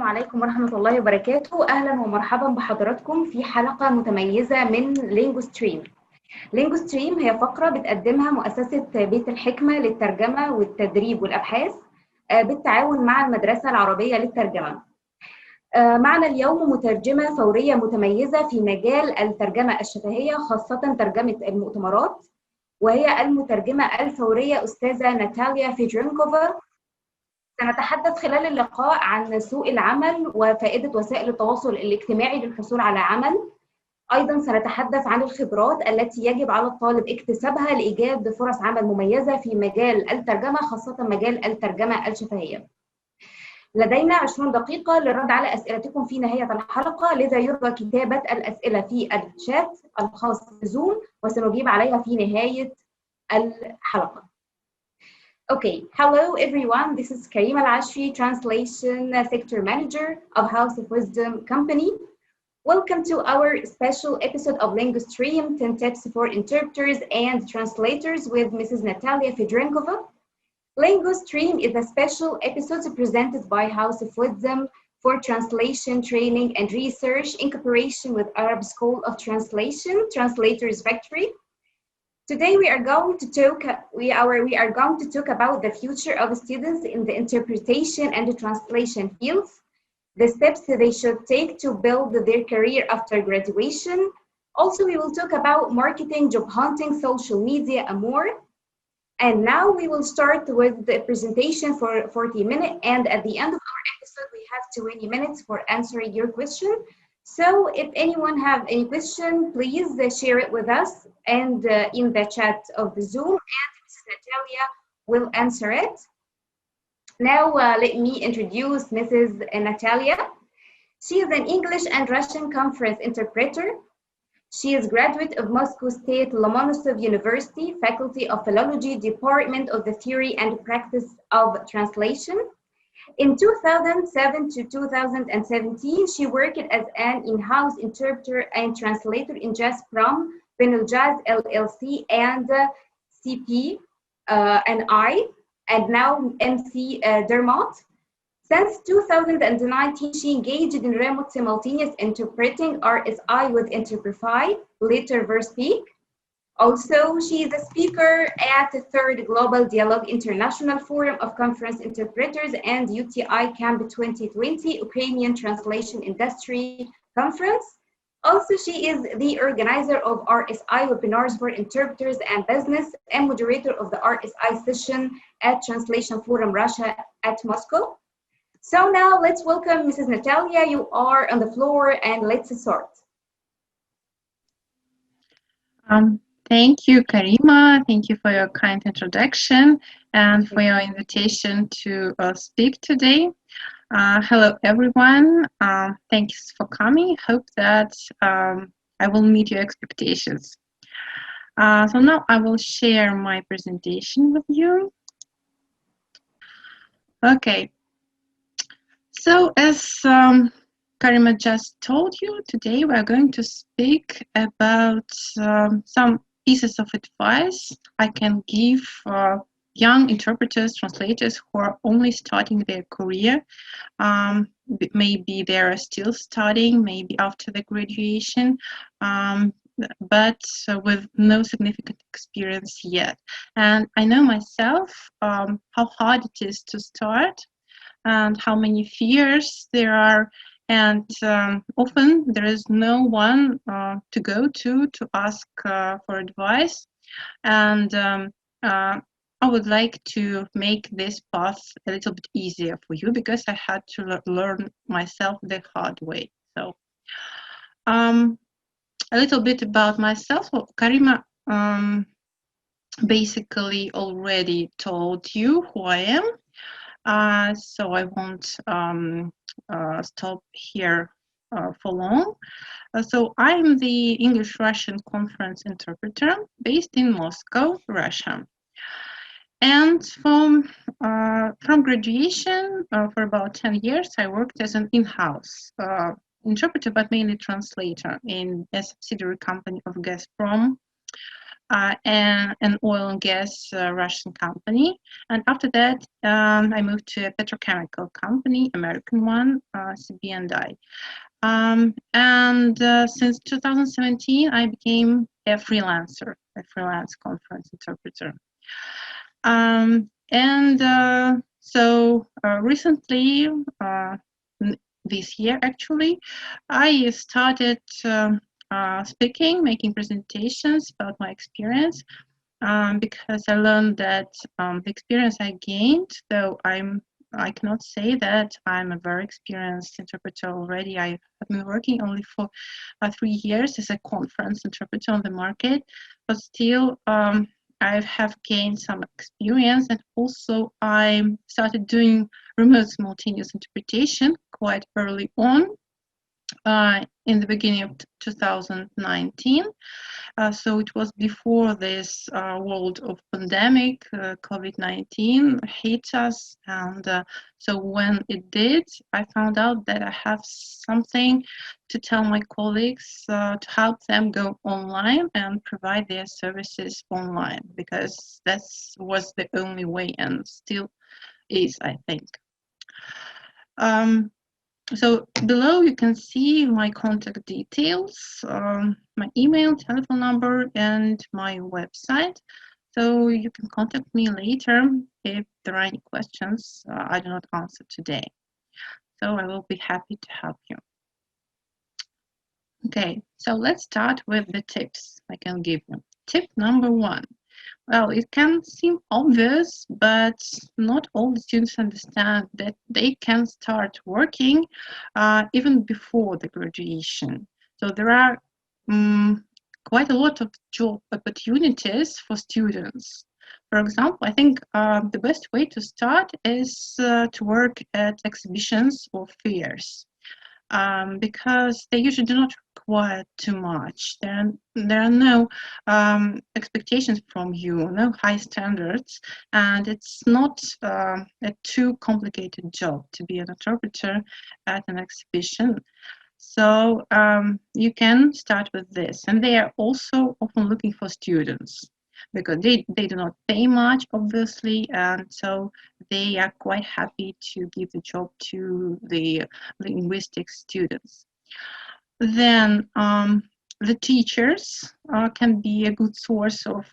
السلام عليكم ورحمة الله وبركاته. أهلا ومرحبا بحضراتكم في حلقة متميزة من LinguASTream. LinguASTream هي فقرة بتقدمها مؤسسة بيت الحكمة للترجمة والتدريب والأبحاث بالتعاون مع المدرسة العربية للترجمة. معنا اليوم مترجمة فورية متميزة في مجال الترجمة الشفهية، خاصة ترجمة المؤتمرات، وهي المترجمة الفورية أستاذة ناتاليا فيدورينكوفا. سنتحدث خلال اللقاء عن سوق العمل وفائدة وسائل التواصل الاجتماعي للحصول على عمل. أيضاً سنتحدث عن الخبرات التي يجب على الطالب اكتسابها لإيجاد فرص عمل مميزة في مجال الترجمة، خاصة مجال الترجمة الشفهية. لدينا 20 دقيقة للرد على أسئلتكم في نهاية الحلقة، لذا يرجى كتابة الأسئلة في الشات الخاص بزوم وسنجيب عليها في نهاية الحلقة. Okay, hello everyone. This is Karima Al-Ashri, Translation Sector Manager of House of Wisdom Company. Welcome to our special episode of LinguASTream, 10 Tips for Interpreters and Translators with Mrs. Natalia Fedorenkova. LinguASTream is a special episode presented by House of Wisdom for translation, training, and research in cooperation with Arab School of Translation, Translators Factory. Today we are going to talk about the future of students in the interpretation and the translation fields, the steps they should take to build their career after graduation. Also, we will talk about marketing, job hunting, social media, and more. And now we will start with the presentation for 40 minutes, and at the end of our episode we have 20 minutes for answering your question. So if anyone have any question, please share it with us and in the chat of the Zoom, and Mrs. Natalia will answer it. Now let me introduce Mrs. Natalia. She is an English and Russian conference interpreter. She is graduate of Moscow State Lomonosov University, Faculty of Philology, Department of the Theory and Practice of Translation. In 2007 to 2017, she worked as an in-house interpreter and translator in Gazprom, Benelgaz LLC, and CP and I, and now MC Dermot. Since 2019, she engaged in remote simultaneous interpreting RSI with Interpreters, later Verspeak. Also, she is a speaker at the 3rd Global Dialogue International Forum of Conference Interpreters and UTI Camp 2020 Ukrainian Translation Industry Conference. Also, she is the organizer of RSI webinars for interpreters and business and moderator of the RSI session at Translation Forum Russia at Moscow. So now let's welcome Mrs. Natalia. You are on the floor and let's start. Thank you, Karima. Thank you for your kind introduction and for your invitation to speak today. Hello, everyone. Thanks for coming. Hope that I will meet your expectations. So now I will share my presentation with you. Okay. So as Karima just told you, today we are going to speak about some pieces of advice I can give young interpreters, translators who are only starting their career. Maybe they are still studying, maybe after the graduation, but with no significant experience yet. And I know myself how hard it is to start and how many fears there are. And often there is no one to go to ask for advice. And I would like to make this path a little bit easier for you because I had to learn myself the hard way. So a little bit about myself. Well, Karima basically already told you who I am. So I won't stop here for long. So I'm the English-Russian conference interpreter based in Moscow, Russia. And from graduation, for about 10 years, I worked as an in-house interpreter, but mainly translator in a subsidiary company of Gazprom, and an oil and gas Russian company. And after that, I moved to a petrochemical company, American one, CB&I. And since 2017, I became a freelancer, a freelance conference interpreter. So recently, this year actually, I started speaking, making presentations about my experience, because I learned that the experience I gained, though I cannot say that I'm a very experienced interpreter already. I have been working only for 3 years as a conference interpreter on the market, but still I have gained some experience, and also I started doing remote simultaneous interpretation quite early on in the beginning of 2019. So it was before this world of pandemic, COVID-19 hit us, and so when it did, I found out that I have something to tell my colleagues to help them go online and provide their services online, because that was the only way, and still is, I think. So below you can see my contact details, my email, telephone number, and my website. So you can contact me later if there are any questions I do not answer today. So I will be happy to help you. Okay, so let's start with the tips I can give you. Tip number 1. Well, it can seem obvious, but not all the students understand that they can start working even before the graduation. So there are quite a lot of job opportunities for students. For example, I think the best way to start is to work at exhibitions or fairs. Because they usually do not require too much. There are no expectations from you, no high standards, and it's not a too complicated job to be an interpreter at an exhibition. So you can start with this, and they are also often looking for students, because they do not pay much, obviously, and so they are quite happy to give the job to the linguistics students. Then the teachers can be a good source of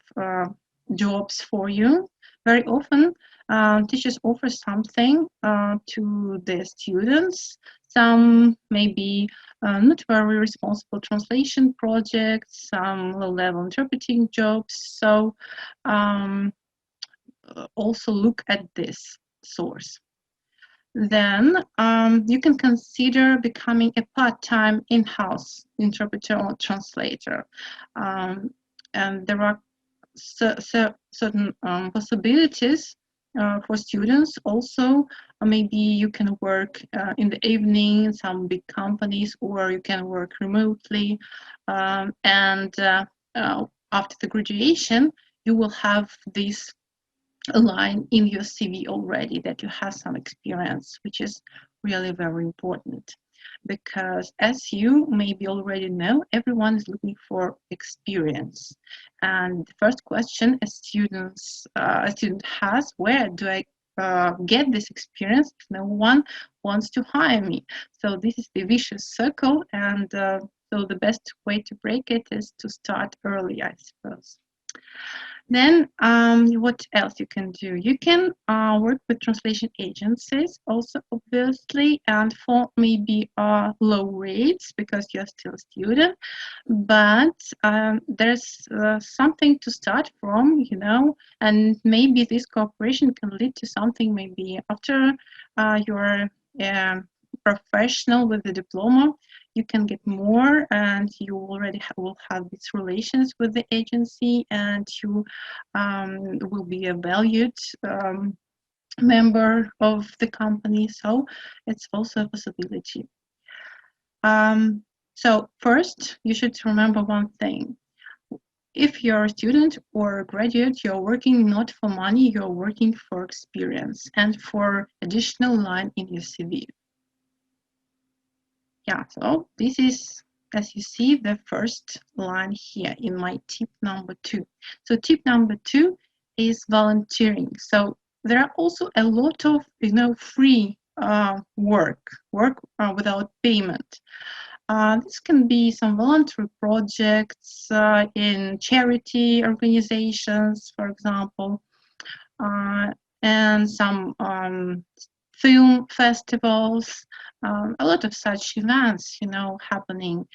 jobs for you. Very often, teachers offer something to the students. Some maybe not very responsible translation projects, some low-level interpreting jobs. So also look at this source. Then you can consider becoming a part-time in-house interpreter or translator. And there are certain possibilities for students. Also, maybe you can work in the evening in some big companies, or you can work remotely. And after the graduation, you will have this line in your CV already that you have some experience, which is really very important. Because as you maybe already know, everyone is looking for experience. And the first question a student has, where do I get this experience if no one wants to hire me? So this is the vicious circle, and so the best way to break it is to start early, I suppose. Then what else you can do? You can work with translation agencies also, obviously, and for maybe low rates because you're still a student, but there's something to start from, you know, and maybe this cooperation can lead to something maybe after you're professional with the diploma. You can get more, and you already will have these relations with the agency, and you will be a valued member of the company. So it's also a possibility. So first, you should remember one thing. If you're a student or a graduate, you're working not for money, you're working for experience and for additional line in your CV. Yeah, so this is as you see, the first line here in my tip number 2. So tip number 2 is volunteering. So there are also a lot of, free work without payment. This can be some voluntary projects in charity organizations, for example, and some film festivals, a lot of such events, happening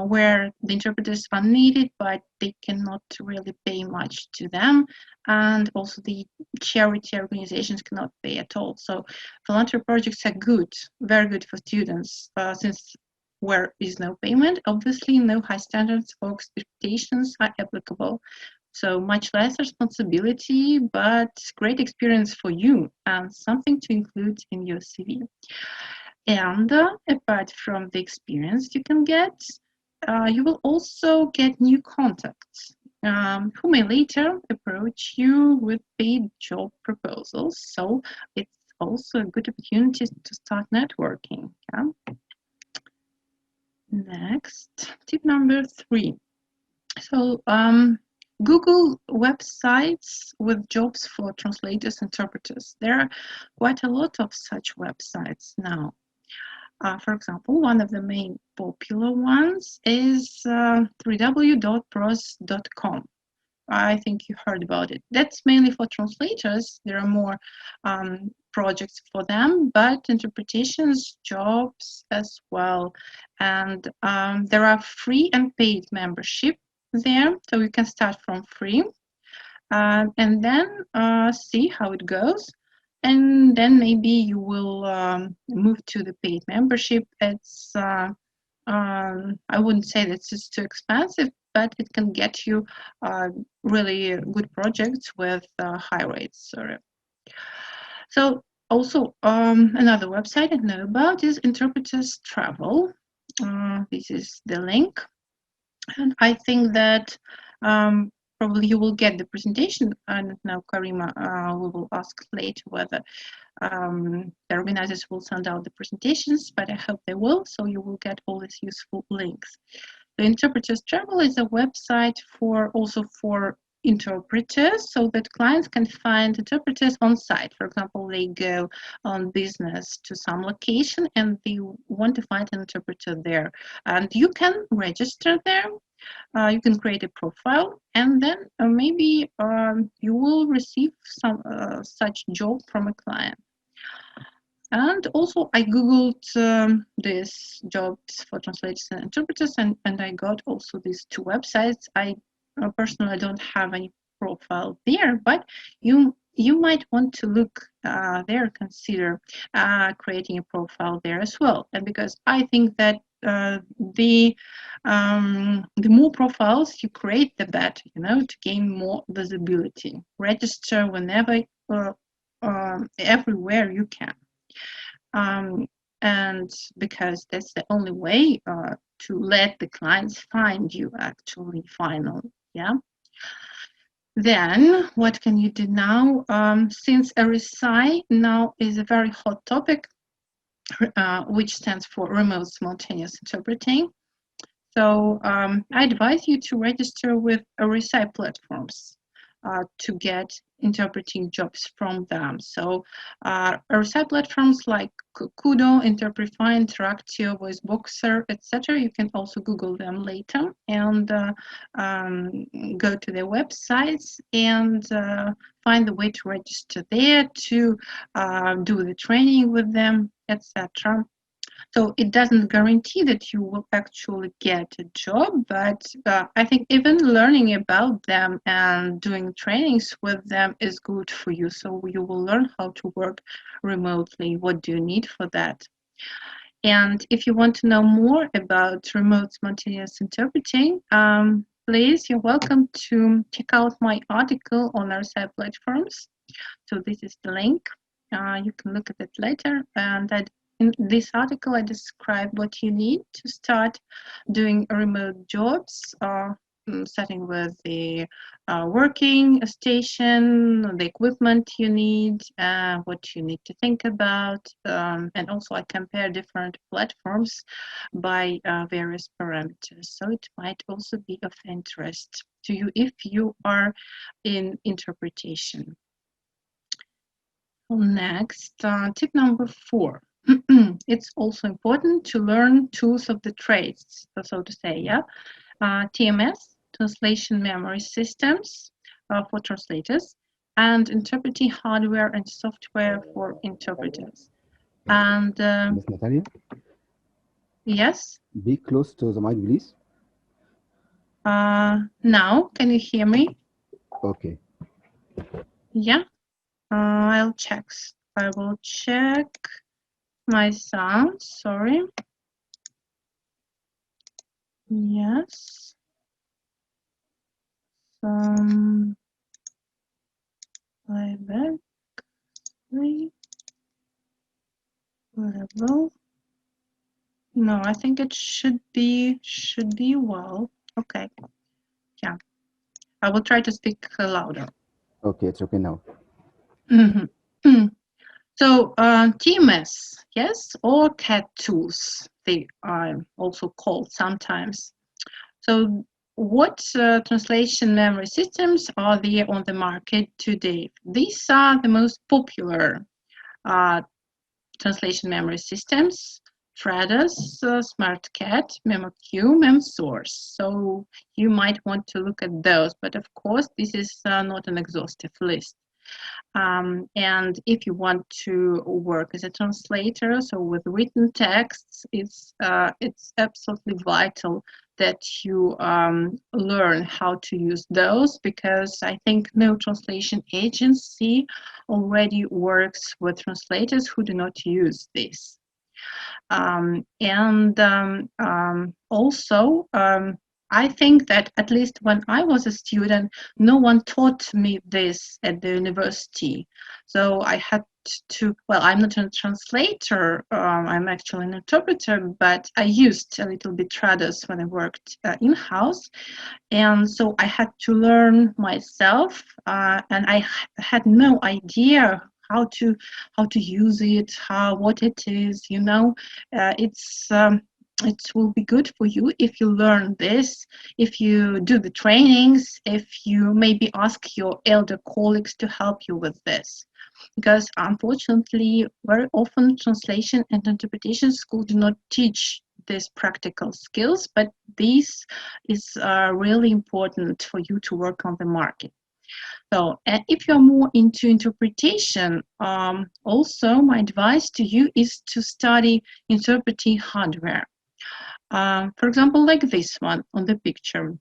where the interpreters are needed, but they cannot really pay much to them, and also the charity organizations cannot pay at all. So voluntary projects are good, very good for students, since where is no payment, obviously no high standards or expectations are applicable. So much less responsibility, but great experience for you and something to include in your CV. And apart from the experience you can get, you will also get new contacts who may later approach you with paid job proposals. So it's also a good opportunity to start networking. Yeah? Next, tip number 3. So Google websites with jobs for translators, interpreters. There are quite a lot of such websites now. For example, one of the main popular ones is www.pros.com. I think you heard about it. That's mainly for translators. There are more projects for them, but interpretations, jobs as well. And there are free and paid membership there, so you can start from free and then see how it goes, and then maybe you will move to the paid membership. It's I wouldn't say that it's too expensive, but it can get you really good projects with high rates. So also another website I know about is Interpreters Travel. This is the link. And I think that probably you will get the presentation. I don't know, Karima, we will ask later whether the organizers will send out the presentations, but I hope they will, so you will get all these useful links. The Interpreters Travel is a website also for interpreters, so that clients can find interpreters on site. For example, they go on business to some location and they want to find an interpreter there, and you can register there. You can create a profile, and then maybe you will receive some such job from a client. And also I googled these jobs for translators and interpreters, and I got also these 2 websites. I personally don't have any profile there, but you might want to look there, consider creating a profile there as well. And because I think that the more profiles you create, the better, to gain more visibility. Register whenever, everywhere you can. And because that's the only way to let the clients find you actually finally. Yeah. Then what can you do now? Since RSI now is a very hot topic, which stands for Remote Simultaneous Interpreting. So I advise you to register with RSI platforms to get interpreting jobs from them. So RSI platforms like Kudo, Interprefy, Interactio, VoiceBoxer, etc. You can also Google them later and go to their websites and find the way to register there, to do the training with them, etc. So it doesn't guarantee that you will actually get a job, but I think even learning about them and doing trainings with them is good for you. So you will learn how to work remotely. What do you need for that? And if you want to know more about remote spontaneous interpreting, please, you're welcome to check out my article on our site platforms. So this is the link. You can look at it later. And in this article, I describe what you need to start doing remote jobs. starting with the working station, the equipment you need, what you need to think about, and also I compare different platforms by various parameters. So it might also be of interest to you if you are in interpretation. Next, tip number 4. It's also important to learn tools of the trades, so to say, yeah. TMS, translation memory systems for translators, and interpreting hardware and software for interpreters. And Miss Natalia? Yes? Be close to the mic, please. Now, can you hear me? Okay. Yeah, I'll check. I will check my sound, sorry. Yes. Playback 3. Level. No, I think it should be well. Okay. Yeah. I will try to speak louder. Okay, it's okay now. So TMS, yes, or CAD tools, they are also called sometimes. So what translation memory systems are there on the market today? These are the most popular translation memory systems: Trados, SmartCAD, MemoQ, MemSource. So you might want to look at those, but of course this is not an exhaustive list. And if you want to work as a translator, so with written texts, it's absolutely vital that you learn how to use those, because I think no translation agency already works with translators who do not use this. Also, I think that at least when I was a student, no one taught me this at the university. So I had to, well, I'm not a translator, I'm actually an interpreter, but I used a little bit Trados when I worked in-house. And so I had to learn myself, and I had no idea how to use it, what it is, you know. It will be good for you if you learn this, if you do the trainings, if you maybe ask your elder colleagues to help you with this. Because unfortunately, very often translation and interpretation schools do not teach these practical skills, but this is really important for you to work on the market. So if you're more into interpretation, also my advice to you is to study interpreting hardware. For example, like this one on the picture.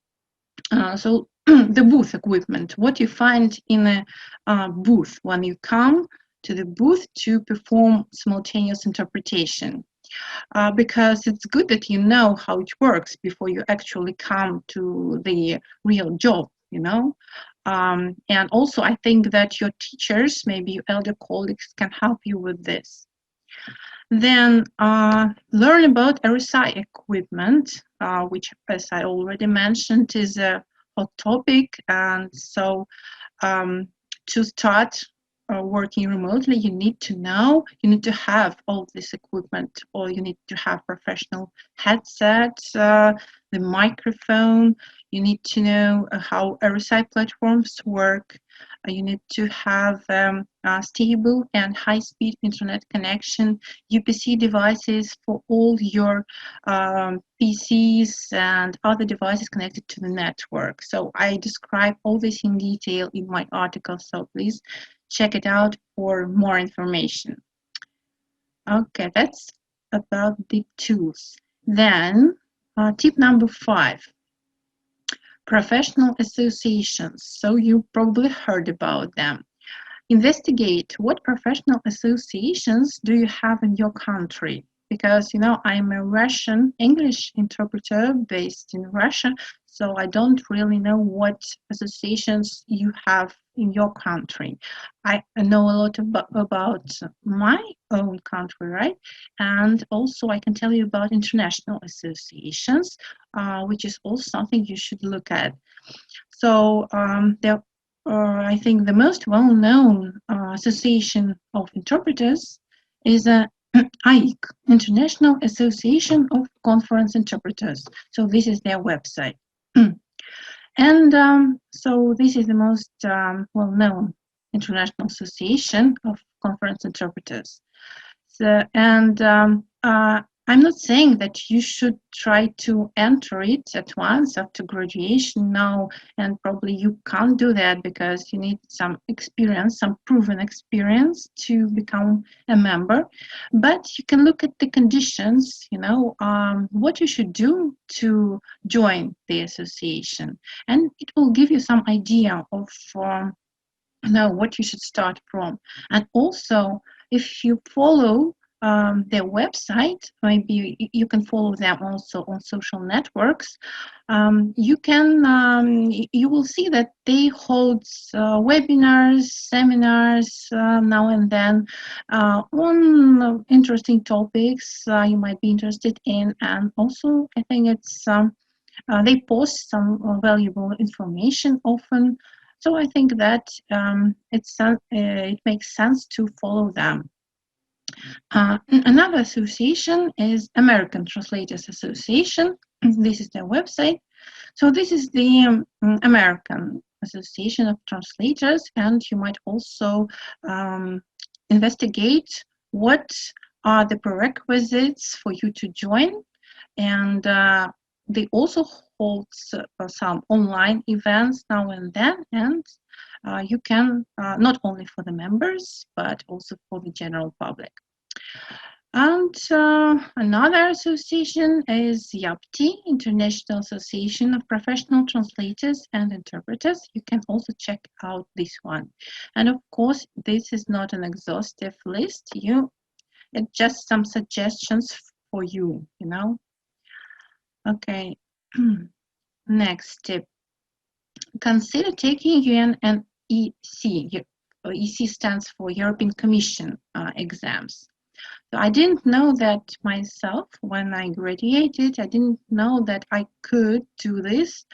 So the booth equipment, what you find in a booth when you come to the booth to perform simultaneous interpretation. Because it's good that you know how it works before you actually come to the real job, you know. And also I think that your teachers, maybe your elder colleagues, can help you with this. Then learn about RSI equipment, which, as I already mentioned, is a hot topic. And so to start working remotely, you need to have all this equipment, or you need to have professional headsets, the microphone. You need to know how RSI platforms work. You need to have a stable and high-speed internet connection, UPC devices for all your PCs and other devices connected to the network. So I describe all this in detail in my article, so please check it out for more information. Okay, that's about the tools. Then tip number 5. Professional associations. So you probably heard about them. Investigate what professional associations do you have in your country, because you know I'm a Russian English interpreter based in Russia, so I don't really know what associations you have in your country. I know a lot about my own country, right? And also I can tell you about international associations, which is also something you should look at. So I think the most well-known association of interpreters is IIC, International Association of Conference Interpreters. So this is their website. And so this is the most well-known international association of conference interpreters. So, and I'm not saying that you should try to enter it at once after graduation now, and probably you can't do that because you need some experience, some proven experience to become a member. But you can look at the conditions, you know, what you should do to join the association, and it will give you some idea of what you should start from. And also, if you follow their website, maybe you can follow them also on social networks. You will see that they hold webinars, seminars now and then on interesting topics you might be interested in, and also I think it's they post some valuable information often. So I think that it makes sense to follow them. Another association is American Translators Association. This is their website. So this is the American Association of Translators, and you might also investigate what are the prerequisites for you to join. And they also hold some online events now and then, and you can, not only for the members, but also for the general public. And another association is IAPT, International Association of Professional Translators and Interpreters. You can also check out this one. And of course, this is not an exhaustive list. It's just some suggestions for you, you know. Okay, next tip. Consider taking UNEC. EC stands for European Commission exams. So I didn't know that myself when I graduated. I didn't know that I could do this,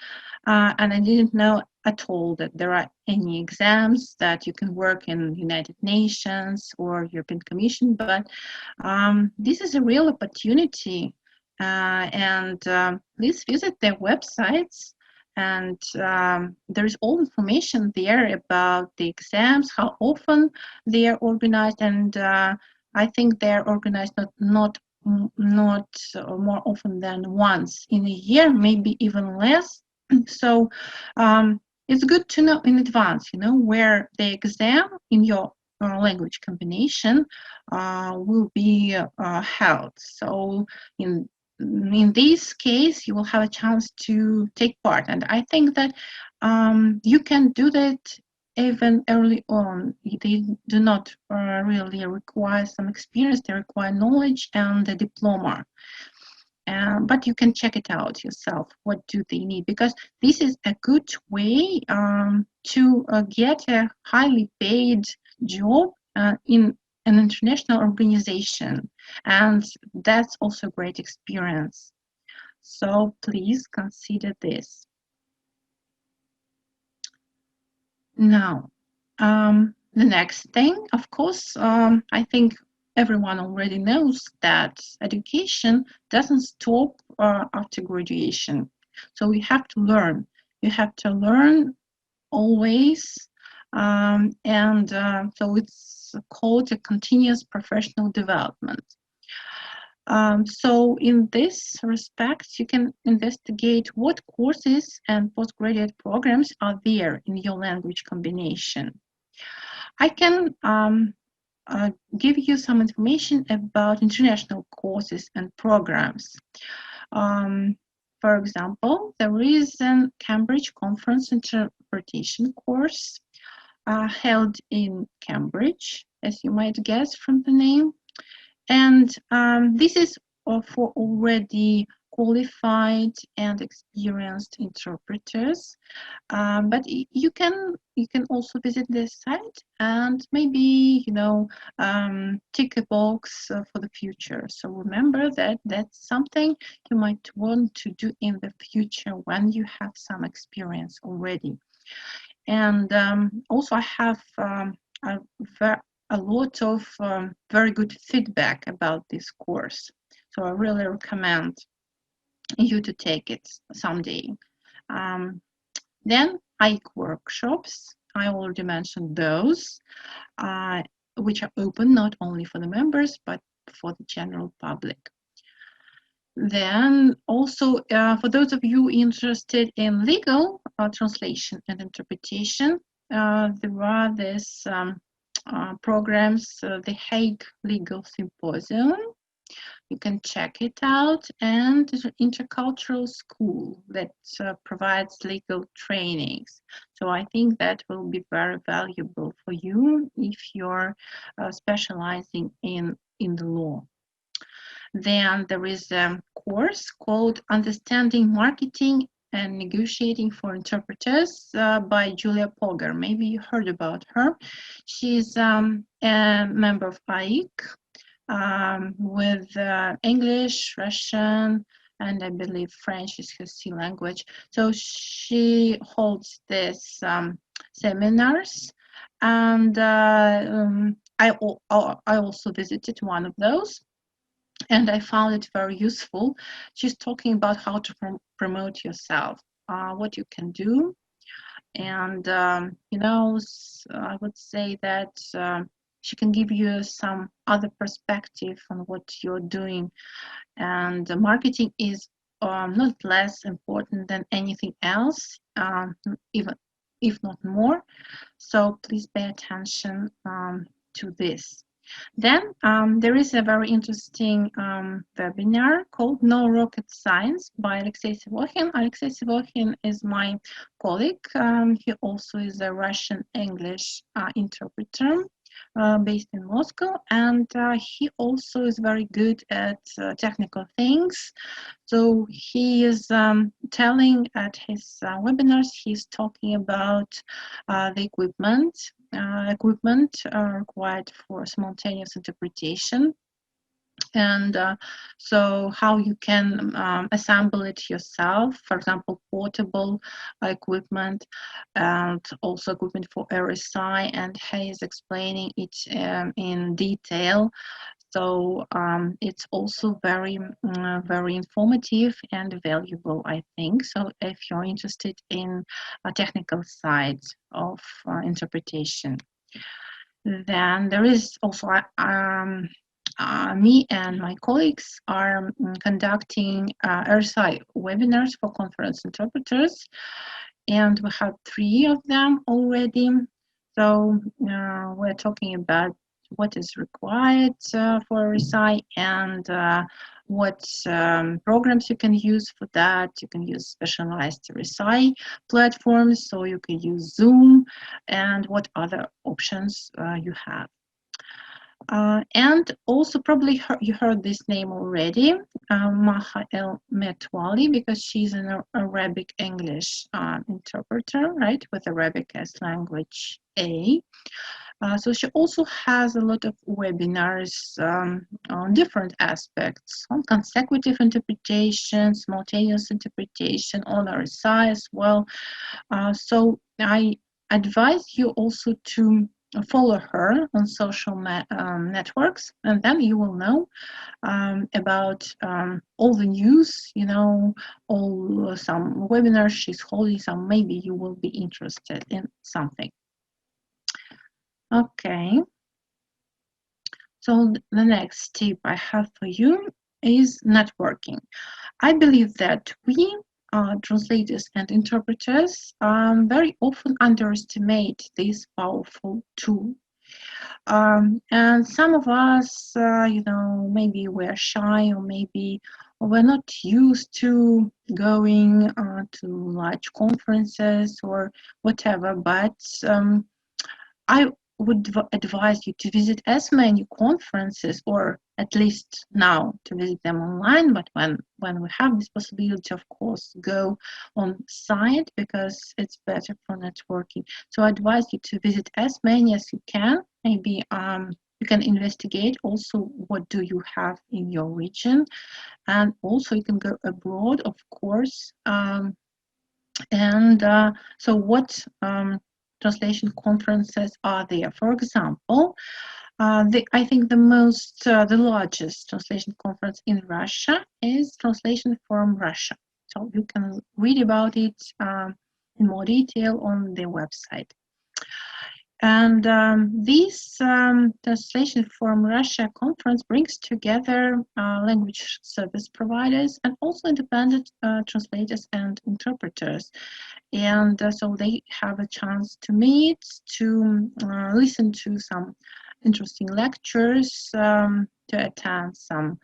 and I didn't know at all that there are any exams that you can work in United Nations or European Commission. But this is a real opportunity, and please visit their websites. And there is all information there about the exams, how often they are organized, and I think they're organized not more often than once in a year, maybe even less. So it's good to know in advance, you know, where the exam in your language combination will be held. So in this case, you will have a chance to take part. And I think that you can do that even early on. They do not really require some experience. They require knowledge and a diploma. But you can check it out yourself. What do they need? Because this is a good way to get a highly paid job in an international organization, and that's also a great experience. So please consider this. Now, the next thing, of course, I think everyone already knows that education doesn't stop after graduation. So you have to learn. You have to learn always, and so it's called a continuous professional development. So in this respect, you can investigate what courses and postgraduate programs are there in your language combination. I can give you some information about international courses and programs. For example, there is a Cambridge Conference Interpretation course held in Cambridge, as you might guess from the name. And this is for already qualified and experienced interpreters. But you can also visit this site and maybe tick a box for the future. So remember that that's something you might want to do in the future when you have some experience already. And also I have a lot of very good feedback about this course. So I really recommend you to take it someday. Then IEC workshops, I already mentioned those, which are open not only for the members, but for the general public. Then also, for those of you interested in legal translation and interpretation, there are these programs, the Hague Legal Symposium. You can check it out, and the Intercultural School that provides legal trainings. So I think that will be very valuable for you if you're specializing in the law. Then there is a course called Understanding Marketing and Negotiating for Interpreters by Julia Polgar. Maybe you heard about her. She's a member of IEC with English, Russian, and I believe French is her C language. So she holds these seminars, and I also visited one of those, and I found it very useful. She's talking about how to promote yourself, what you can do, and I would say that she can give you some other perspective on what you're doing, and marketing is not less important than anything else, even if not more. So please pay attention to this. Then there is a very interesting webinar called No Rocket Science by Alexei Sevokhin. Alexei Sevokhin is my colleague. He also is a Russian-English interpreter based in Moscow, and he also is very good at technical things. So he is telling at his webinars, he's talking about the equipment required for simultaneous interpretation, and so how you can assemble it yourself, for example, portable equipment, and also equipment for RSI, and he is explaining it in detail. So it's also very informative and valuable, I think. So if you're interested in a technical side of interpretation, then there is also me and my colleagues are conducting RSI webinars for conference interpreters, and we have 3 of them already. So we're talking about what is required for RSI and what programs you can use for that. You can use specialized RSI platforms, so you can use Zoom, and what other options you have. And also probably you heard this name already, Maha El Metwali, because she's an Arabic English interpreter, right, with Arabic as language A. So she also has a lot of webinars on different aspects, on consecutive interpretation, simultaneous interpretation, on RSI as well. So I advise you also to follow her on social networks, and then you will know about all the news, all some webinars she's holding, so maybe you will be interested in something. Okay, so the next tip I have for you is networking. I believe that we translators and interpreters very often underestimate this powerful tool. And some of us, maybe we're shy, or maybe we're not used to going to large conferences or whatever, but would advise you to visit as many conferences, or at least now to visit them online, but when we have this possibility, of course, go on site, because it's better for networking. So I advise you to visit as many as you can. Maybe you can investigate also what do you have in your region, and also you can go abroad, of course. So what translation conferences are there? For example, I think the largest translation conference in Russia is Translation Forum Russia. So you can read about it in more detail on their website. And this Translation Forum Russia conference brings together language service providers and also independent translators and interpreters. And so they have a chance to meet, to listen to some interesting lectures, to attend some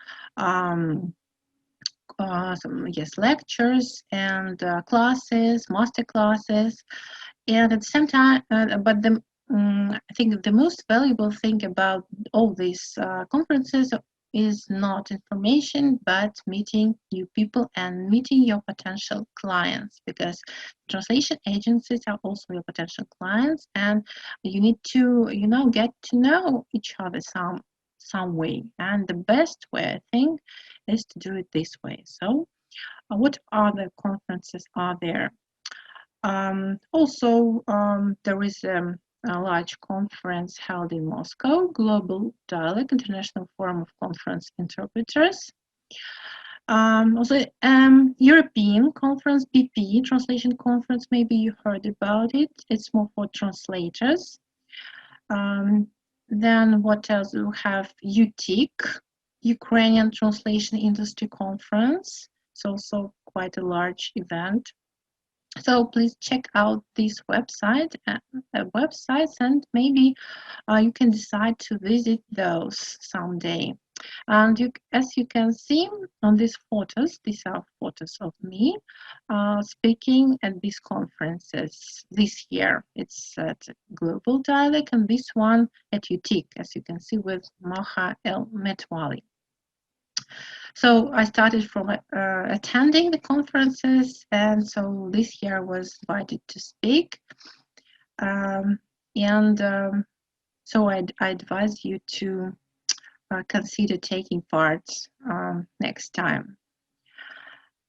lectures and classes, master classes. And at the same time, I think the most valuable thing about all these conferences is not information, but meeting new people and meeting your potential clients, because translation agencies are also your potential clients, and you need to, get to know each other some way. And the best way, I think, is to do it this way. So what other conferences are there? Also, there is a large conference held in Moscow, Global Dialogue International Forum of Conference Interpreters. Also, European Conference, BP, Translation Conference, maybe you heard about it. It's more for translators. Then what else? We have UTIC, Ukrainian Translation Industry Conference. It's also quite a large event. So please check out these websites, and maybe you can decide to visit those someday. And as you can see on these photos are photos of me speaking at these conferences this year. It's at Global Dialogue, and this one at UTIC, as you can see, with Maha El Metwali. So I started from attending the conferences, and so this year I was invited to speak. So I advise you to consider taking part next time.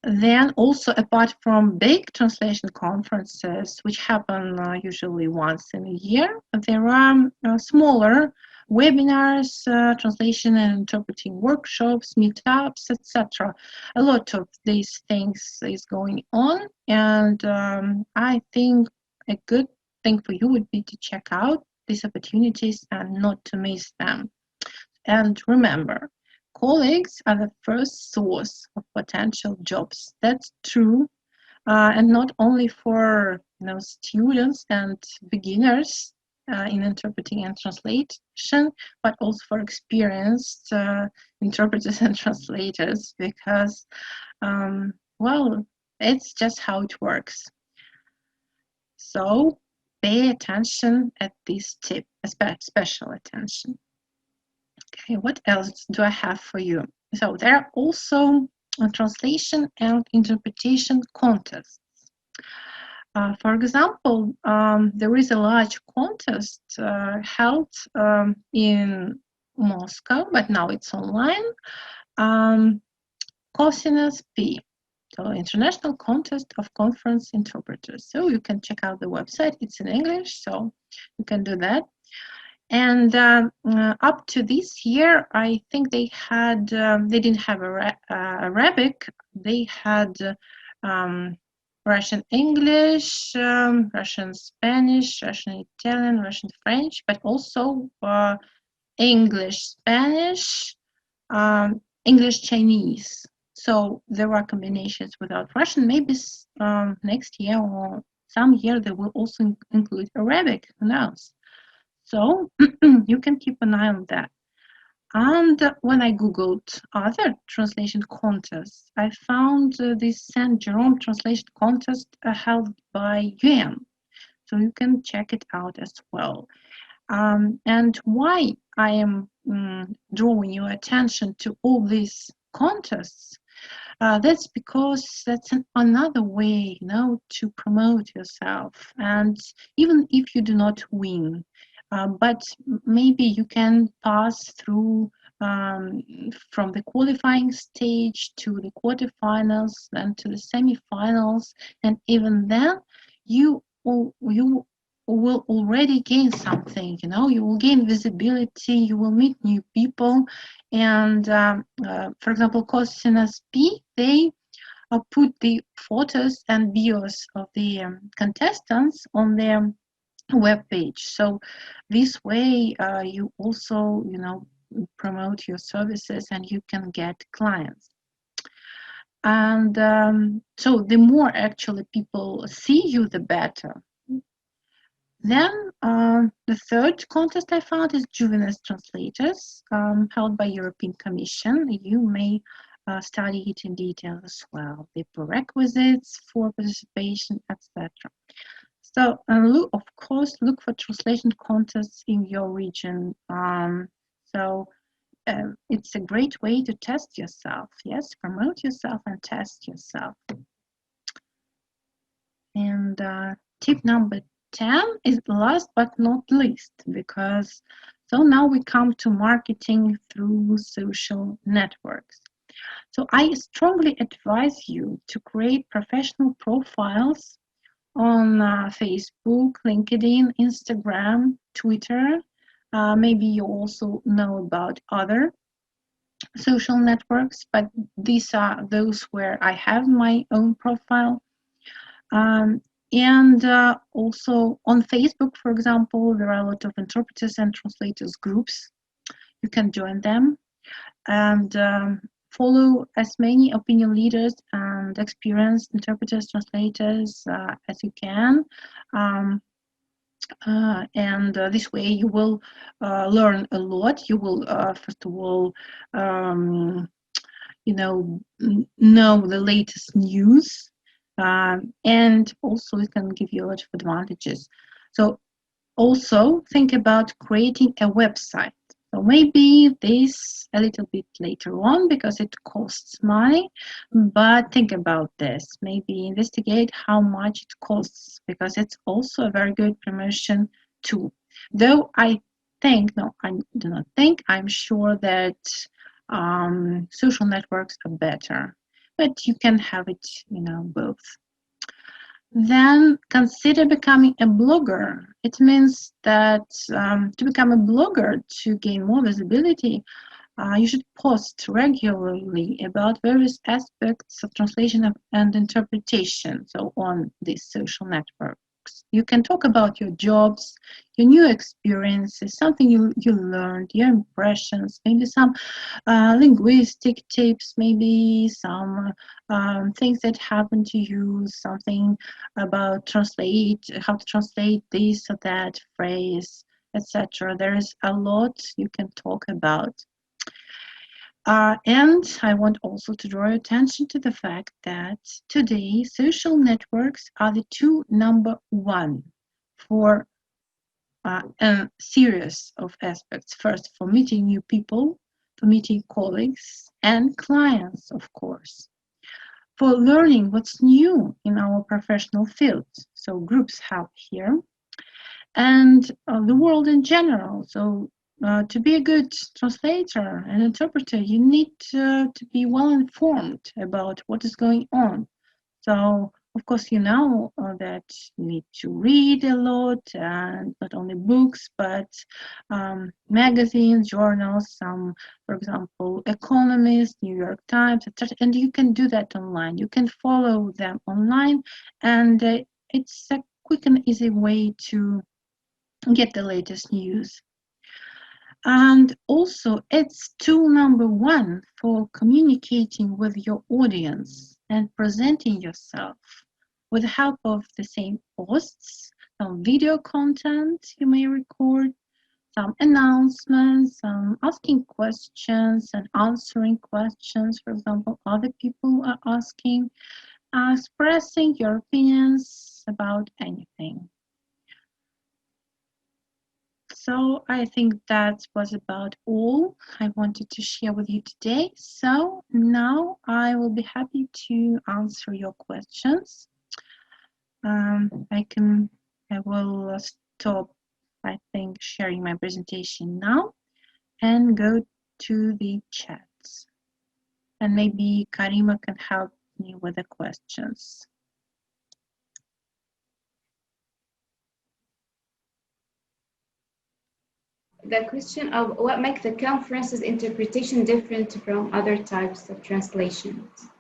Then also, apart from big translation conferences, which happen usually once in a year, there are smaller webinars, translation and interpreting workshops, meetups, etc. A lot of these things is going on, and I think a good thing for you would be to check out these opportunities and not to miss them. And remember, colleagues are the first source of potential jobs. That's true, and not only for students and beginners in interpreting and translation, but also for experienced interpreters and translators, because, well, it's just how it works. So pay attention at this tip, special attention. Okay, what else do I have for you? So there are also translation and interpretation contests. For example, there is a large contest held in Moscow, but now it's online. Cosinus P, so International Contest of Conference Interpreters. So you can check out the website. It's in English, so you can do that. And up to this year, I think they had, they didn't have Arabic, they had Russian English, Russian Spanish, Russian Italian, Russian French, but also English Spanish, English Chinese. So there are combinations without Russian. Maybe next year or some year they will also include Arabic, who knows? So you can keep an eye on that. And when I Googled other translation contests, I found this St. Jerome translation contest held by UN. So you can check it out as well. And why I am drawing your attention to all these contests, that's because that's another way, you know, to promote yourself. And even if you do not win, but maybe you can pass through from the qualifying stage to the quarterfinals, then to the semifinals, and even then you will already gain something, you know, you will gain visibility, you will meet new people. And for example, COSINSP, they put the photos and videos of the contestants on their web page. So this way you also, you know, promote your services and you can get clients. And so the more actually people see you, the better. Then the third contest I found is Juvenile Translators, held by European Commission. You may study it in detail as well, the prerequisites for participation, etc. So, of course, look for translation contests in your region. It's a great way to test yourself. Yes, promote yourself and test yourself. And tip number 10 is last but not least, because so now we come to marketing through social networks. So I strongly advise you to create professional profiles on Facebook, LinkedIn, Instagram, Twitter. Maybe you also know about other social networks, but these are those where I have my own profile. And also on Facebook, for example, there are a lot of interpreters and translators groups. You can join them and follow as many opinion leaders and experienced interpreters, translators as you can. This way you will learn a lot. You will, first of all, you know the latest news. And also it can give you a lot of advantages. So also think about creating a website. So maybe this a little bit later on because it costs money, but think about this. Maybe investigate how much it costs because it's also a very good promotion tool. Though I think, no, I do not think, I'm sure that social networks are better, but you can have it, you know, both. Then consider becoming a blogger. It means that to become a blogger, to gain more visibility, you should post regularly about various aspects of translation and interpretation, so on these social networks. You can talk about your jobs, your new experiences, something you learned, your impressions, maybe some linguistic tips, maybe some things that happened to you, something about how to translate this or that phrase, etc. There is a lot you can talk about. And I want also to draw your attention to the fact that today social networks are the number one for a series of aspects. First, for meeting new people, for meeting colleagues and clients, of course. For learning what's new in our professional field, so groups help here. And the world in general, so to be a good translator and interpreter, you need to be well informed about what is going on. So, of course, you know that you need to read a lot, and not only books, but magazines, journals, some, for example, Economist, New York Times, etc. And you can do that online. You can follow them online, and it's a quick and easy way to get the latest news. And also it's tool number one for communicating with your audience and presenting yourself with the help of the same posts, some video content you may record, some announcements, some asking questions and answering questions, for example, other people are asking, expressing your opinions about anything. So I think that was about all I wanted to share with you today. So now I will be happy to answer your questions. I will stop, I think, sharing my presentation now and go to the chats. And maybe Karima can help me with the questions. The question of what makes the conference's interpretation different from other types of translations?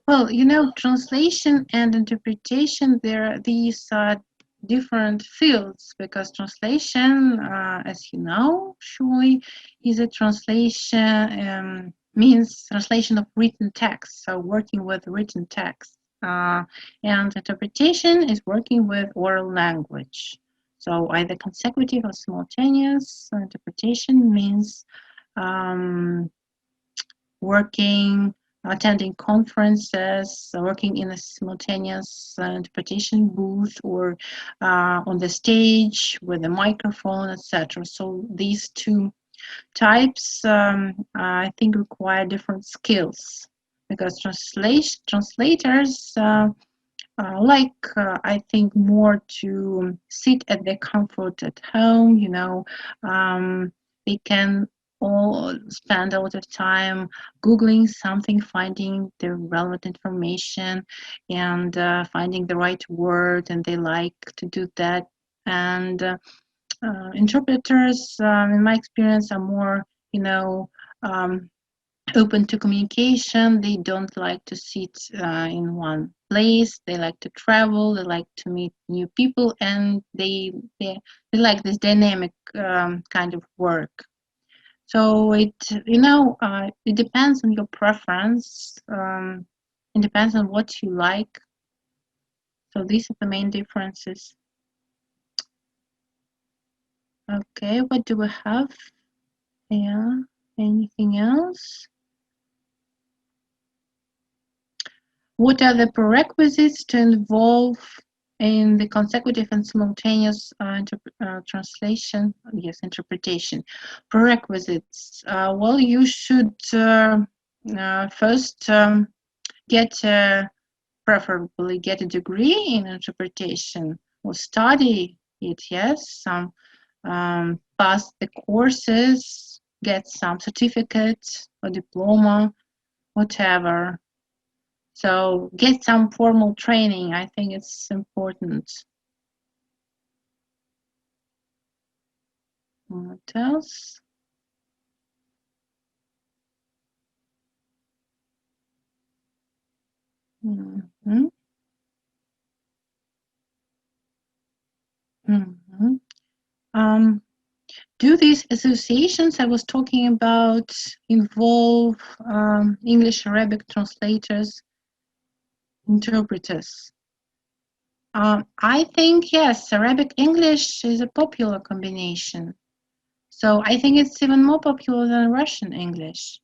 Well, you know, translation and interpretation, these are different fields, because translation, as you know, surely, is a translation, means translation of written text, so working with written text. And interpretation is working with oral language. So either consecutive or simultaneous. Interpretation means attending conferences, working in a simultaneous interpretation booth, or on the stage with a microphone, etc. So these two types, I think, require different skills, because translators I think, more to sit at their comfort at home. You know, they can all spend a lot of time Googling something, finding the relevant information, and finding the right word, and they like to do that. And interpreters, in my experience, are more, you know, open to communication. They don't like to sit in one place. They like to travel. They like to meet new people, and they like this dynamic kind of work. So it depends on your preference. It depends on what you like. So these are the main differences. Okay, what do we have? Yeah, anything else? What are the prerequisites to involve in the consecutive and simultaneous translation? Yes, interpretation. Prerequisites. Well, you should first preferably get a degree in interpretation, or study it. Yes, pass the courses, get some certificate or diploma, whatever. So get some formal training. I think it's important. What else? Mm-hmm. Mm-hmm. Do these associations I was talking about involve English Arabic translators, interpreters? I think yes, Arabic English is a popular combination. So I think it's even more popular than Russian English.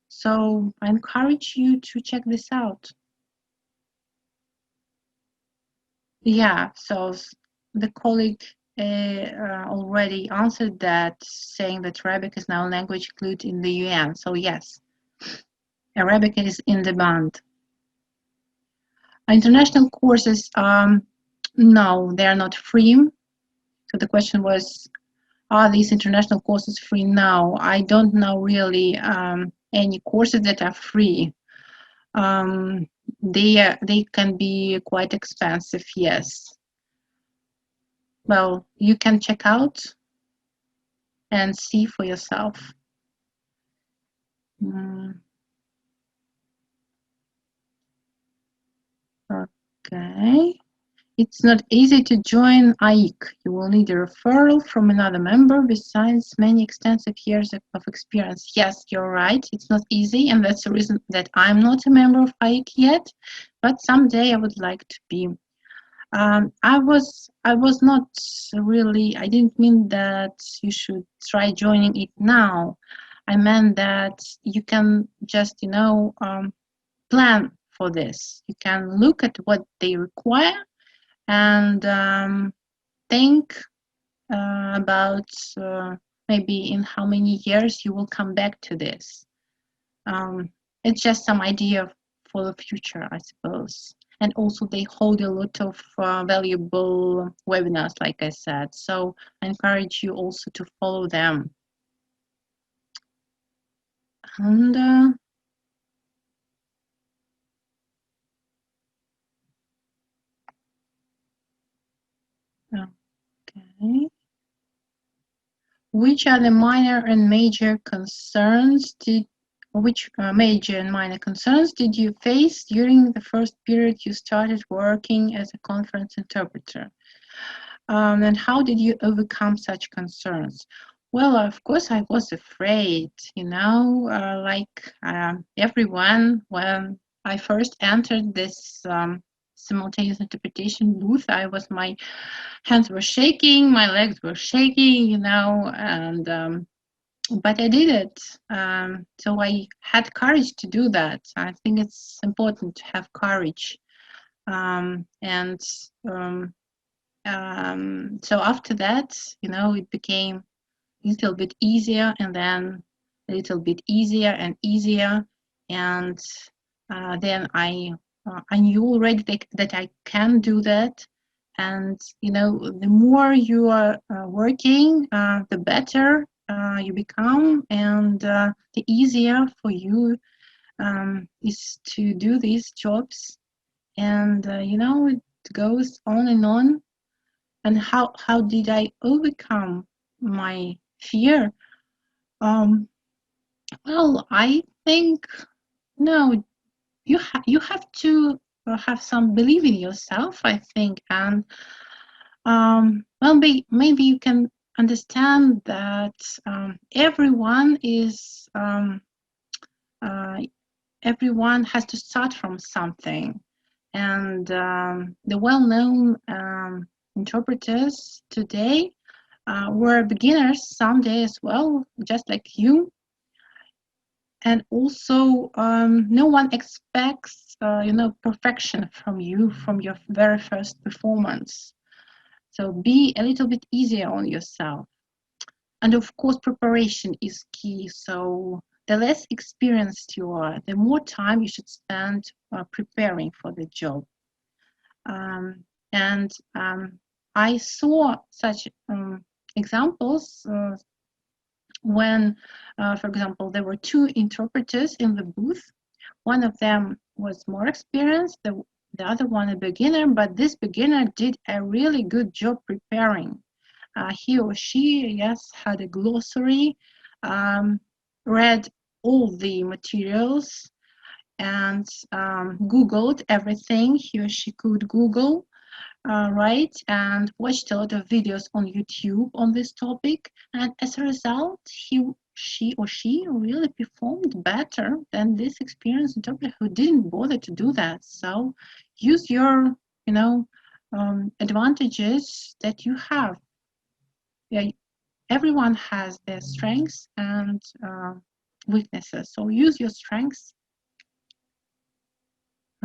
So I encourage you to check this out. Yeah, so the colleague already answered that, saying that Arabic is now a language included in the UN. So yes, Arabic is in demand. International courses, no, they are not free. So the question was, are these international courses free? No, I don't know really any courses that are free. They can be quite expensive, yes. Well, you can check out and see for yourself. Okay. It's not easy to join AIC. You will need a referral from another member besides many extensive years of experience. Yes, you're right. It's not easy, and that's the reason that I'm not a member of AIC yet, but someday I would like to be. I was not really, I didn't mean that you should try joining it now. I meant that you can just, plan for this. You can look at what they require and think about maybe in how many years you will come back to this. It's just some idea for the future, I suppose. And also they hold a lot of valuable webinars, like I said. So I encourage you also to follow them. And okay. Which are the minor and major concerns which major and minor concerns did you face during the first period you started working as a conference interpreter? And how did you overcome such concerns? Well, of course, I was afraid, you know, like everyone. When I first entered this simultaneous interpretation booth, my hands were shaking, my legs were shaking, you know, and but I did it. So I had courage to do that. I think it's important to have courage. So after that, you know, it became a little bit easier, and then a little bit easier and easier, and then I knew already that I can do that. And you know, the more you are working, the better you become, and the easier for you is to do these jobs. And you know, it goes on and on. And how did I overcome my fear? Well, I think no, you have to have some belief in yourself, I think, and well, maybe you can understand that everyone has to start from something, and the well-known interpreters today were beginners someday as well, just like you. And also, no one expects, you know, perfection from you from your very first performance. So be a little bit easier on yourself. And of course, preparation is key. So the less experienced you are, the more time you should spend preparing for the job. I saw such examples when, for example, there were two interpreters in the booth. One of them was more experienced, the other one a beginner, but this beginner did a really good job preparing. He or she, yes, had a glossary, read all the materials, and Googled everything he or she could Google, right, and watched a lot of videos on YouTube on this topic. And as a result, she or she really performed better than this experienced interpreter who didn't bother to do that. So use your, you know, advantages that you have. Yeah, everyone has their strengths and weaknesses. So use your strengths.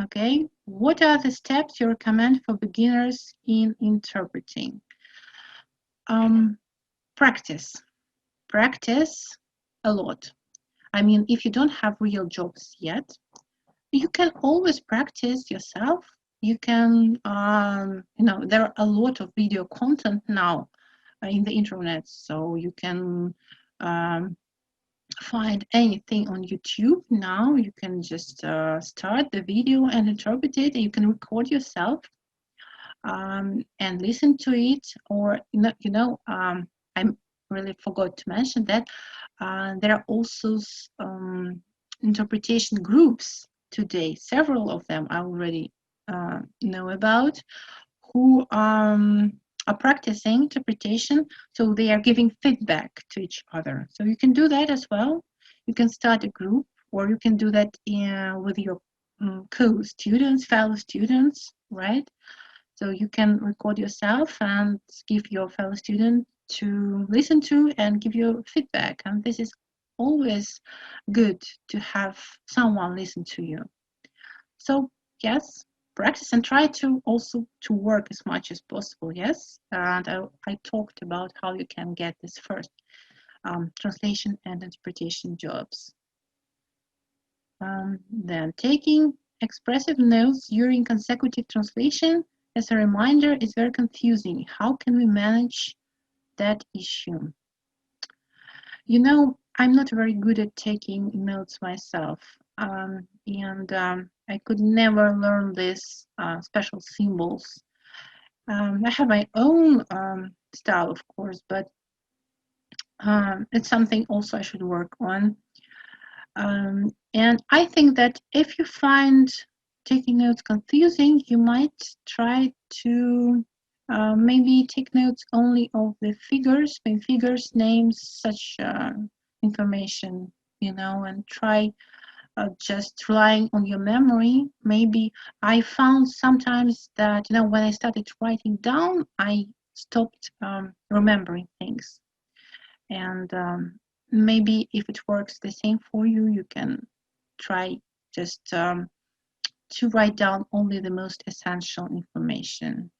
Okay, what are the steps you recommend for beginners in interpreting? Practice a lot. I mean, if you don't have real jobs yet, you can always practice yourself. You can, you know, there are a lot of video content now in the internet, so you can find anything on YouTube now. You can just start the video and interpret it, and you can record yourself and listen to it. Or I really forgot to mention that there are also interpretation groups today. Several of them I already know about, who are practicing interpretation, so they are giving feedback to each other. So you can do that as well. You can start a group, or you can do that with your co-students, fellow students, right? So you can record yourself and give your fellow student to listen to and give you feedback. And this is always good to have someone listen to you. So yes, practice and try to also to work as much as possible. Yes, and I talked about how you can get this first translation and interpretation jobs. Then taking expressive notes during consecutive translation, as a reminder, is very confusing. How can we manage that issue? You know, I'm not very good at taking notes myself, and I could never learn these special symbols. I have my own style, of course, but it's something also I should work on. And I think that if you find taking notes confusing, you might try to maybe take notes only of the figures, main figures, names, such information, you know, and try just relying on your memory. Maybe I found sometimes that, you know, when I started writing down, I stopped remembering things. And maybe if it works the same for you, you can try just to write down only the most essential information.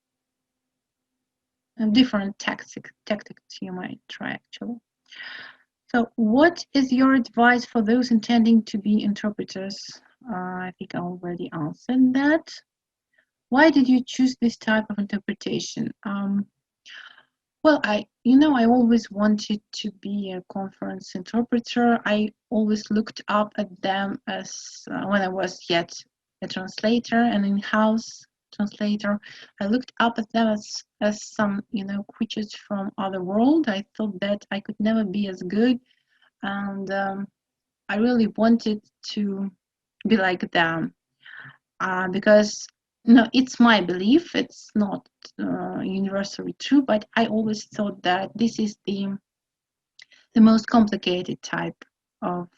And different tactics you might try, actually. So what is your advice for those intending to be interpreters? I think I already answered that. Why did you choose this type of interpretation? Well, I always wanted to be a conference interpreter. I always looked up at them as when I was yet a translator, an in-house translator. I looked up at them as some, you know, creatures from other world. I thought that I could never be as good, and I really wanted to be like them because. No, it's my belief. It's not universally true, but I always thought that this is the most complicated type of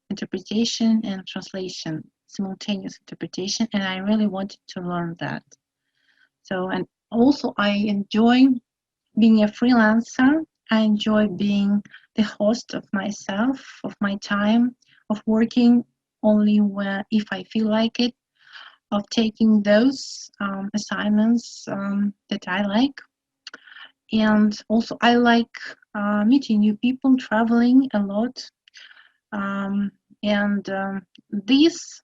interpretation and translation, simultaneous interpretation, and I really wanted to learn that. So, and also I enjoy being a freelancer. I enjoy being the host of myself, of my time, of working only if I feel like it, of taking those assignments that I like. And also I like meeting new people, traveling a lot. This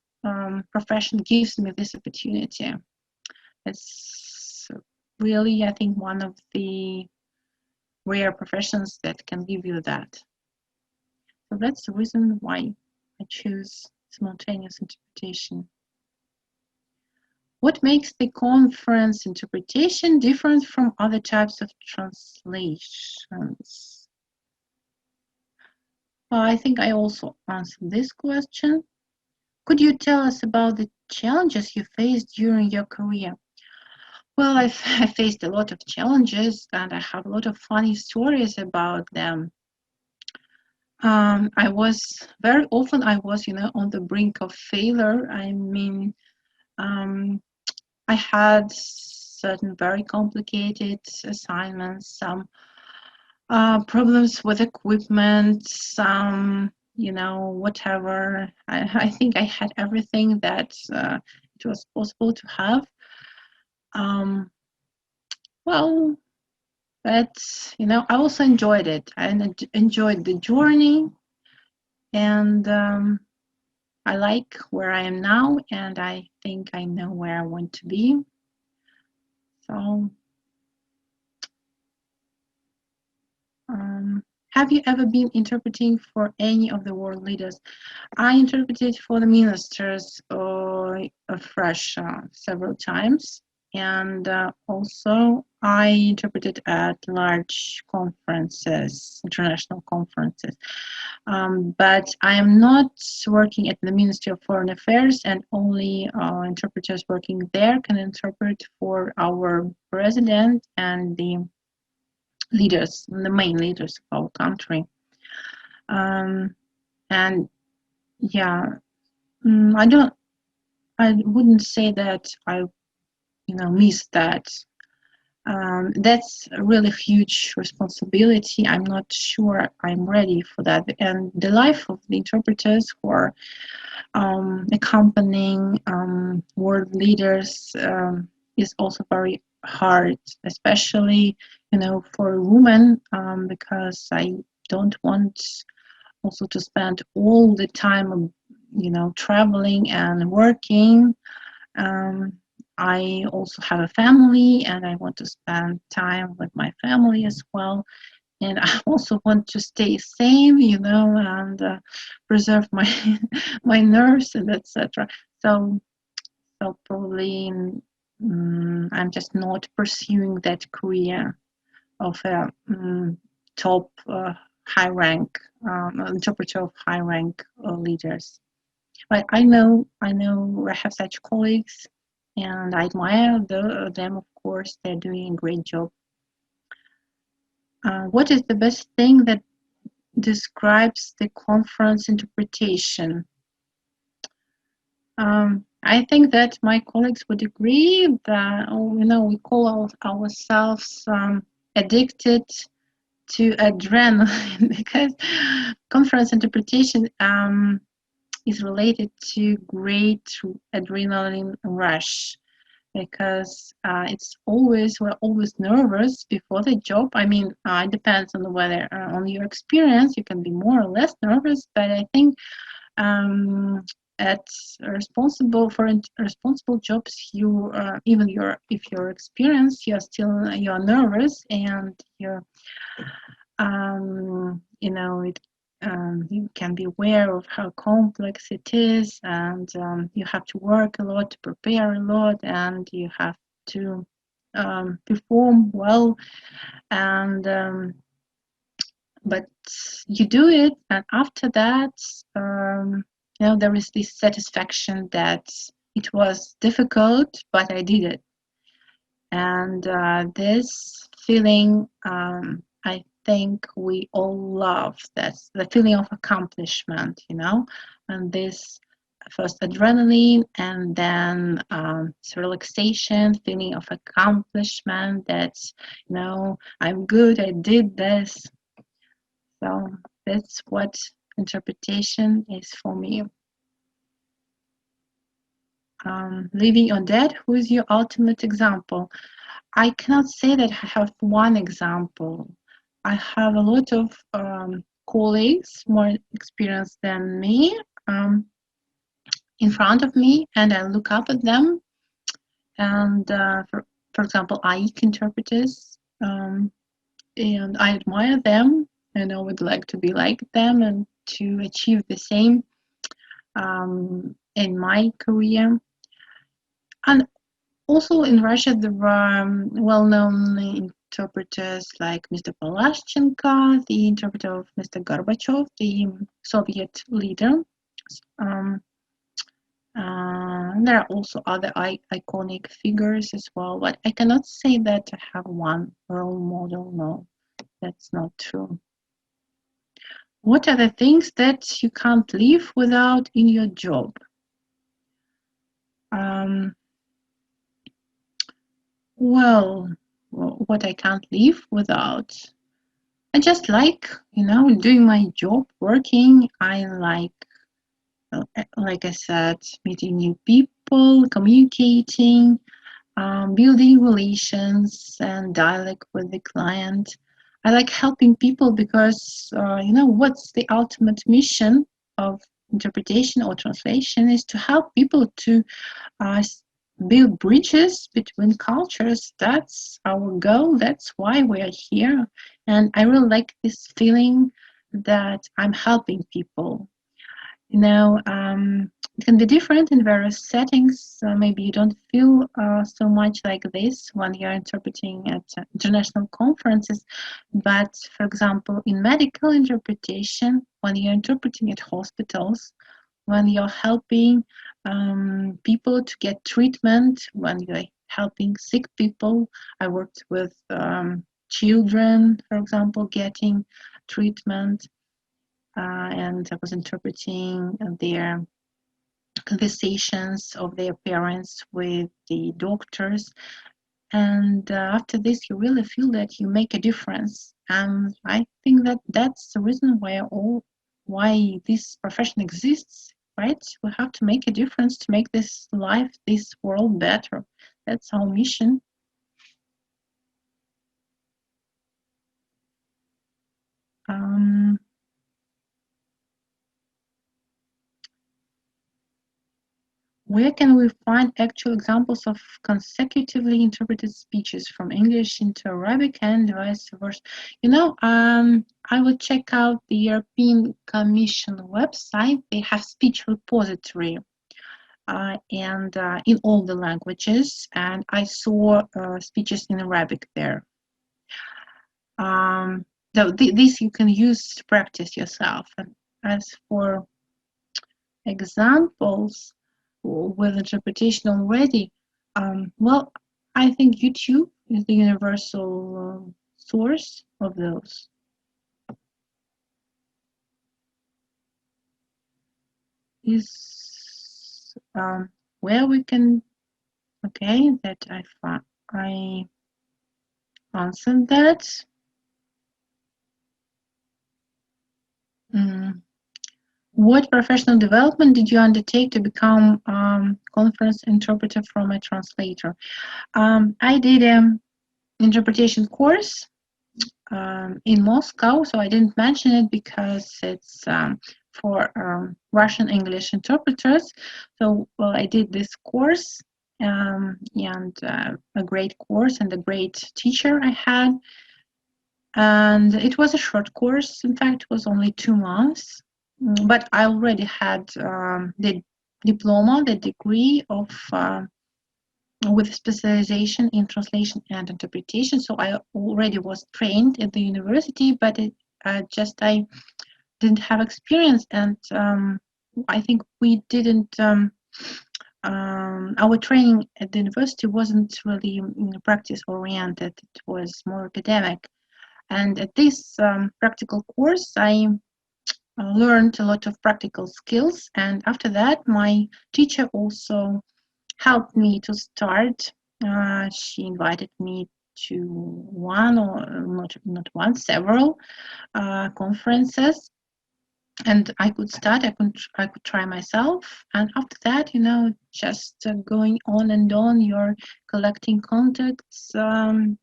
profession gives me this opportunity. It's really, I think, one of the rare professions that can give you that. So that's the reason why I choose simultaneous interpretation. What makes the conference interpretation different from other types of translations? Well, I think I also answered this question. Could you tell us about the challenges you faced during your career? Well, I faced a lot of challenges, and I have a lot of funny stories about them. I was very often, you know, on the brink of failure. I mean, I had certain very complicated assignments, some problems with equipment, some, you know, whatever. I think I had everything that it was possible to have. Well, but, you know, I also enjoyed it. I enjoyed the journey, and I like where I am now, and I think I know where I want to be. So, have you ever been interpreting for any of the world leaders? I interpreted for the ministers of Russia several times, and also I interpreted at large conferences, international conferences. But I am not working at the Ministry of Foreign Affairs, and only interpreters working there can interpret for our president and the leaders, the main leaders of our country. And yeah, I wouldn't say that I, you know, missed that. That's a really huge responsibility. I'm not sure I'm ready for that. And the life of the interpreters who are accompanying world leaders is also very hard, especially, for a woman, because I don't want also to spend all the time, traveling and working. I also have a family, and I want to spend time with my family as well. And I also want to stay sane, and preserve my my nerves and etc. So probably I'm just not pursuing that career of a top high rank interpreter of high rank leaders. But I know I have such colleagues, and I admire them. Of course, they're doing a great job. What is the best thing that describes the conference interpretation? I think that my colleagues would agree that, we call ourselves addicted to adrenaline, because conference interpretation is related to great adrenaline rush, because we're always nervous before the job. I mean, it depends on whether on your experience, you can be more or less nervous, but I think at responsible jobs, you if you're experienced, you're nervous, and you're you can be aware of how complex it is, and you have to work a lot, to prepare a lot, and you have to perform well, and but you do it, and after that, there is this satisfaction that it was difficult, but I did it, and this feeling, I think we all love. That's the feeling of accomplishment, and this first adrenaline, and then relaxation, feeling of accomplishment. That's, I'm good, I did this. So that's what interpretation is for me. Living or dead, who is your ultimate example? I cannot say that I have one example. I have a lot of colleagues more experienced than me in front of me, and I look up at them. And for example, IEC interpreters, and I admire them, and I would like to be like them and to achieve the same in my career. And also in Russia, there were well-known interpreters like Mr. Palashchenko, the interpreter of Mr. Gorbachev, the Soviet leader. There are also other iconic figures as well, but I cannot say that I have one role model. No, that's not true. What are the things that you can't live without in your job? Well, what I can't live without, I just like, doing my job, working. I like I said, meeting new people, communicating, building relations and dialogue with the client. I like helping people because, what's the ultimate mission of interpretation or translation is to help people to build bridges between cultures. That's our goal. That's why we are here. And I really like this feeling that I'm helping people. It can be different in various settings. Maybe you don't feel so much like this when you're interpreting at international conferences. But for example, in medical interpretation, when you're interpreting at hospitals, when you're helping people to get treatment, when you're helping sick people. I worked with children, for example, getting treatment, and I was interpreting their conversations of their parents with the doctors. And after this, you really feel that you make a difference. And I think that that's the reason why this profession exists. right? We have to make a difference to make this life, this world better. That's our mission. Where can we find actual examples of consecutively interpreted speeches from English into Arabic and vice versa? You know, I would check out the European Commission website. They have speech repository and in all the languages, and I saw speeches in Arabic there. So this you can use to practice yourself. And as for examples with interpretation already, well, I think YouTube is the universal source of those. Is where we can, okay, that I answered that. What professional development did you undertake to become conference interpreter from a translator? I did an interpretation course in Moscow, so I didn't mention it because it's for Russian English interpreters. So I did this course and a great course and a great teacher I had. And it was a short course. In fact, it was only 2 months. But I already had the diploma, the degree of with specialization in translation and interpretation. So I already was trained at the university, but I didn't have experience, and I think we didn't. Our training at the university wasn't really practice oriented. It was more academic, and at this practical course, I learned a lot of practical skills, and after that my teacher also helped me to start. She invited me to one, or not one, several conferences, and I could start. I could try myself, and after that, you know, just going on and on, you're collecting contacts and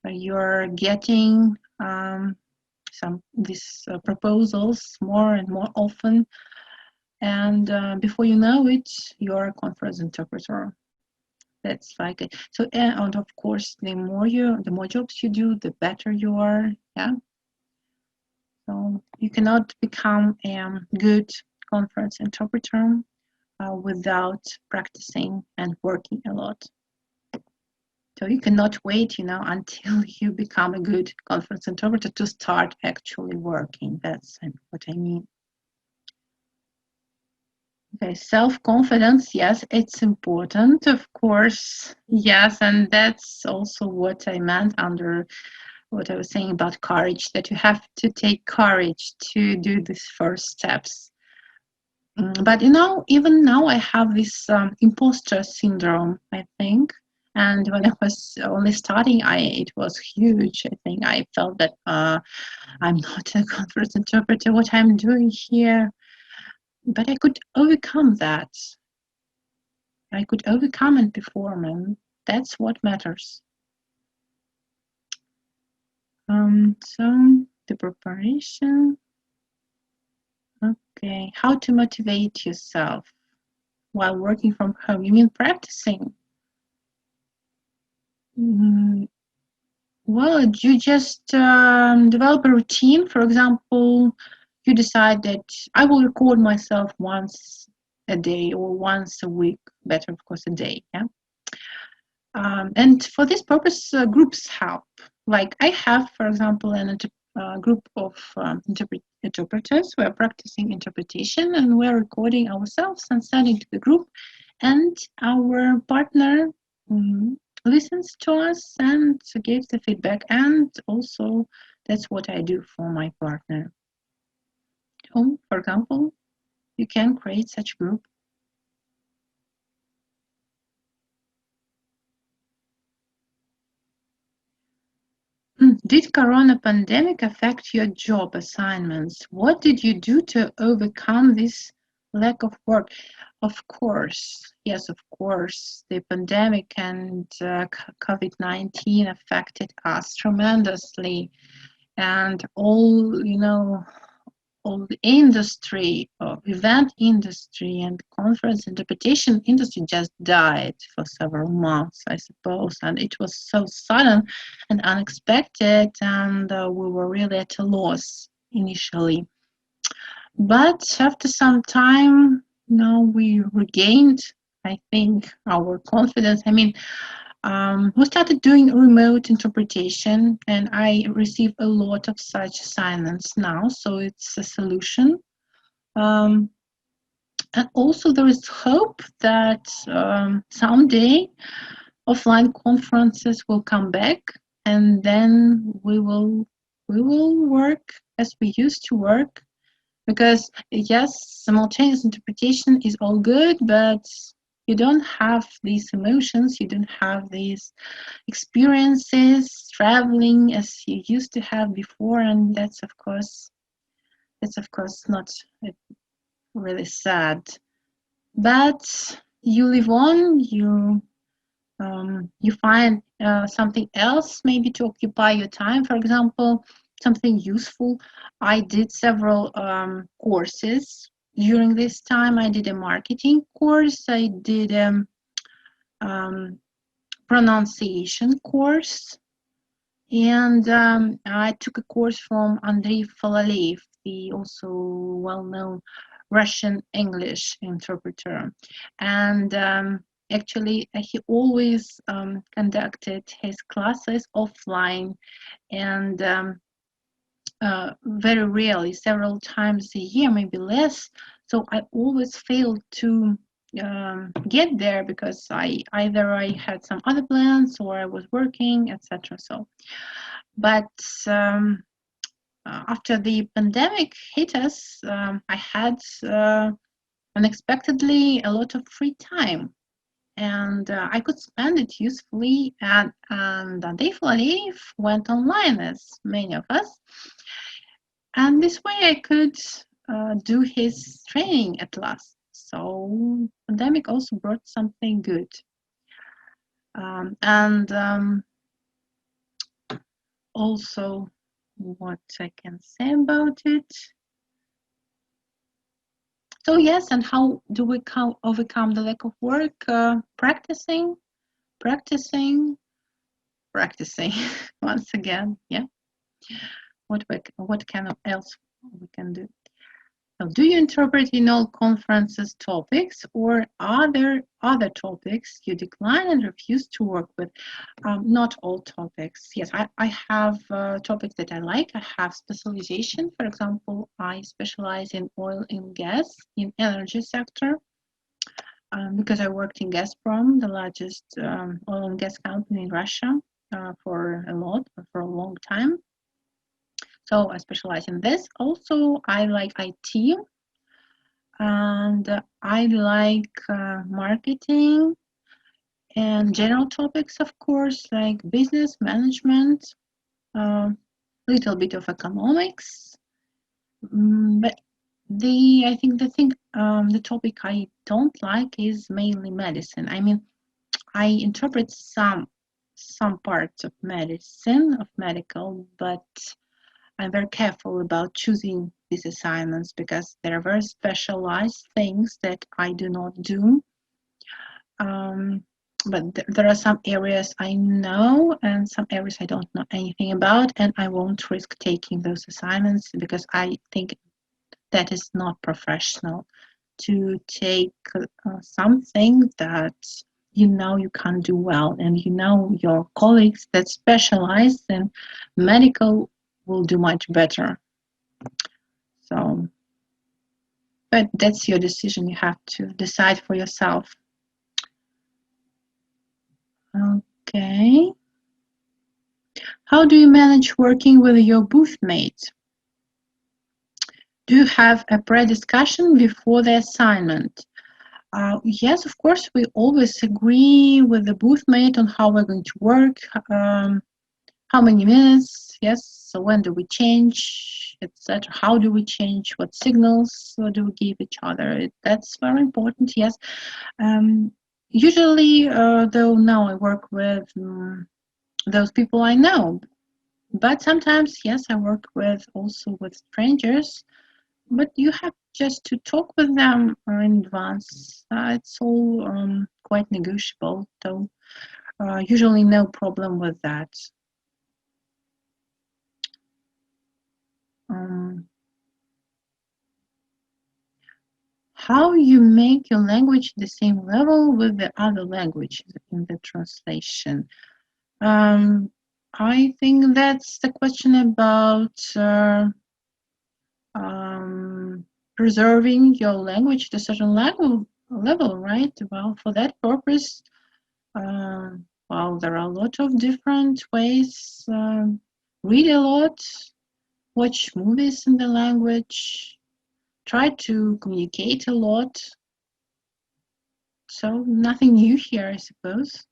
you're getting these proposals more and more often, and before you know it, you're a conference interpreter. That's like it. So, and of course, the more jobs you do, the better you are. Yeah. So you cannot become a good conference interpreter without practicing and working a lot. So you cannot wait, you know, until you become a good conference interpreter to start actually working. That's what I mean. Okay, self-confidence, yes, it's important, of course. Yes, and that's also what I meant under what I was saying about courage, that you have to take courage to do these first steps. But, you know, even now I have this imposter syndrome, I think. And when I was only starting, it was huge. I think I felt that I'm not a conference interpreter, what I'm doing here. But I could overcome that. I could overcome and perform, and that's what matters. So the preparation. Okay, how to motivate yourself while working from home? You mean practicing? Well, you just develop a routine. For example, you decide that I will record myself once a day or once a week. Better, of course, a day. Yeah. And for this purpose, groups help. Like I have, for example, a group of interpreters. We're practicing interpretation and we're recording ourselves and sending to the group. And our partner listens to us and gives the feedback. And also, that's what I do for my partner. So, for example, you can create such group. Did Corona pandemic affect your job assignments? What did you do to overcome this lack of work? Of course, yes, of course, the pandemic and COVID-19 affected us tremendously, and all, you know, all the industry, event industry and conference interpretation industry just died for several months, I suppose, and it was so sudden and unexpected, and we were really at a loss initially. But after some time, you know, we regained, I think, our confidence. I mean, we started doing remote interpretation, and I receive a lot of such assignments now, so it's a solution. And also there is hope that someday offline conferences will come back, and then we will work as we used to work. Because yes, simultaneous interpretation is all good, but you don't have these emotions, you don't have these experiences traveling as you used to have before, and that's of course not really sad. But you live on, you find something else maybe to occupy your time. For example, something useful. I did several courses during this time. I did a marketing course. I did a pronunciation course, and I took a course from Andrei Falaleev, the also well-known Russian English interpreter, and actually he always conducted his classes offline, and very rarely, several times a year, maybe less. So I always failed to get there because either I had some other plans or I was working, etc. So, but after the pandemic hit us, I had unexpectedly a lot of free time, and I could spend it usefully. And Andrei Falaleev went online, as many of us, and this way I could do his training at last. So pandemic also brought something good, and also what I can say about it. So yes, and how do we overcome the lack of work? Practicing once again. Yeah. What else we can do? So do you interpret in all conferences topics, or are there other topics you decline and refuse to work with? Not all topics. Yes, I have topics that I like. I have specialization. For example, I specialize in oil and gas, in energy sector, because I worked in Gazprom, the largest oil and gas company in Russia, for a long time. So I specialize in this. Also, I like IT, and I like marketing and general topics, of course, like business management, little bit of economics. But the topic I don't like is mainly medicine. I mean, I interpret some parts of medicine, of medical, but I'm very careful about choosing these assignments because there are very specialized things that I do not do. But there are some areas I know and some areas I don't know anything about, and I won't risk taking those assignments because I think that is not professional to take something that you know you can't do well, and you know your colleagues that specialize in medical will do much better. So, but that's your decision. You have to decide for yourself. Okay. How do you manage working with your booth mate? Do you have a pre-discussion before the assignment? Yes, of course, we always agree with the booth mate on how we're going to work, how many minutes yes. So when do we change, etc. How do we change? What signals do we give each other? That's very important, yes. Usually, though now I work with those people I know, but sometimes, yes, I work also with strangers, but you have just to talk with them in advance. It's all quite negotiable, so usually no problem with that. How you make your language the same level with the other languages in the translation? I think that's the question about preserving your language to a certain level, right? Well, for that purpose, well, there are a lot of different ways. Read a lot, watch movies in the language, try to communicate a lot. So nothing new here, I suppose.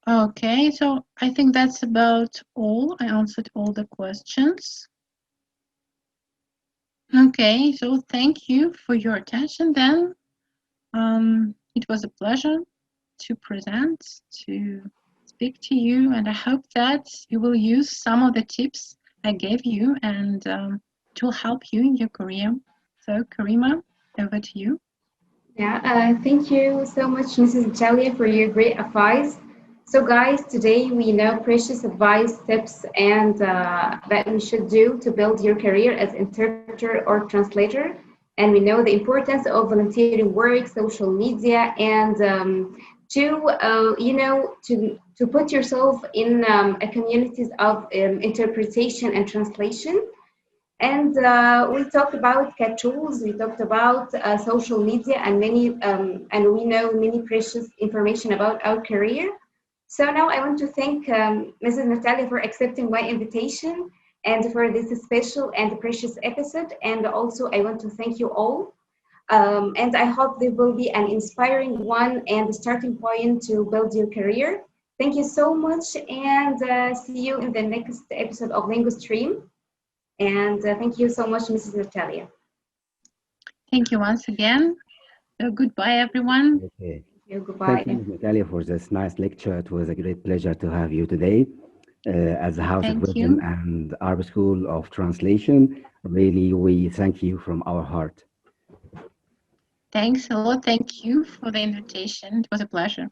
Okay, so I think that's about all. I answered all the questions. Okay, so thank you for your attention then. It was a pleasure to present, to speak to you, and I hope that you will use some of the tips I gave you, and it will help you in your career. So Karima, over to you. Yeah, thank you so much, Mrs. Natalia, for your great advice. So guys, today we know precious advice, tips, and that we should do to build your career as interpreter or translator. And we know the importance of volunteering work, social media, and to put yourself in a communities of interpretation and translation. And we talked about cat tools, we talked about social media, and and we know many precious information about our career. So now I want to thank Mrs. Natalia for accepting my invitation and for this special and precious episode. And also I want to thank you all. And I hope there will be an inspiring one and a starting point to build your career. Thank you so much, and see you in the next episode of LinguASTream. And thank you so much, Mrs. Natalia. Thank you once again. Goodbye, everyone. Okay. Thank you. Goodbye. Thank you, Ms. Natalia, for this nice lecture. It was a great pleasure to have you today as the House of Wisdom and Arabic School of Translation. Really, we thank you from our heart. Thanks a lot. Thank you for the invitation. It was a pleasure.